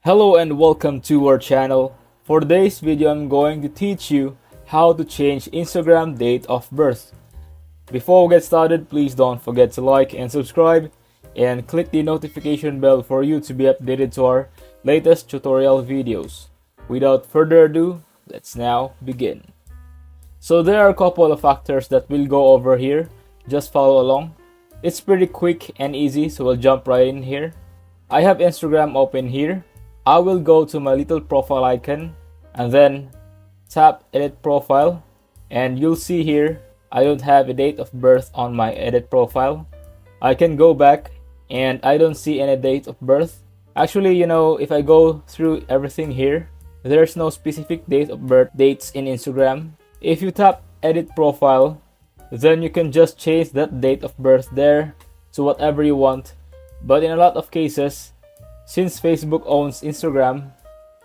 Hello and welcome to our channel. For today's video, I'm going to teach you how to change Instagram date of birth. Before we get started, please don't forget to like and subscribe and click the notification bell for you to be updated to our latest tutorial videos. Without further ado, let's now begin. So there are a couple of factors that we'll go over here. Just follow along. It's pretty quick and easy, so we'll jump right in here. I have Instagram open here. I will go to my little profile icon and then tap edit profile, and you'll see here I don't have a date of birth on my edit profile. I can go back and I don't see any date of birth. Actually, if I go through everything here, there's no specific date of birth dates in Instagram. If you tap edit profile, then you can just change that date of birth there to whatever you want. But in a lot of cases, since Facebook owns Instagram,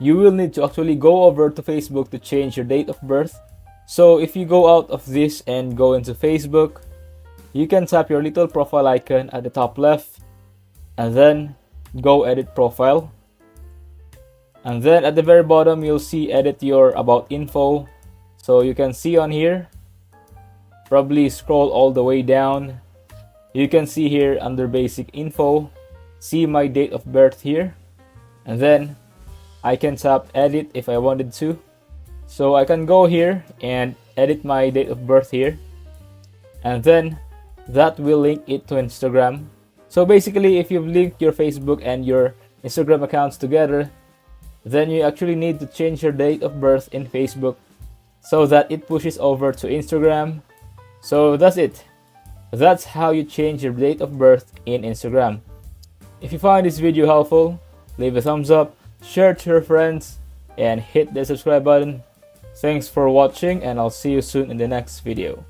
you will need to actually go over to Facebook to change your date of birth. So if you go out of this and go into Facebook, you can tap your little profile icon at the top left and then go edit profile. And then at the very bottom, you'll see edit your about info. So you can see on here, probably scroll all the way down. You can see here under basic info, see my date of birth here, and then I can tap edit if I wanted to. So I can go here and edit my date of birth here, and then that will link it to Instagram. So basically, if you've linked your Facebook and your Instagram accounts together, then you actually need to change your date of birth in Facebook so that it pushes over to Instagram. So that's it. That's how you change your date of birth in Instagram. If you find this video helpful, leave a thumbs up, share it to your friends, and hit the subscribe button. Thanks for watching, and I'll see you soon in the next video.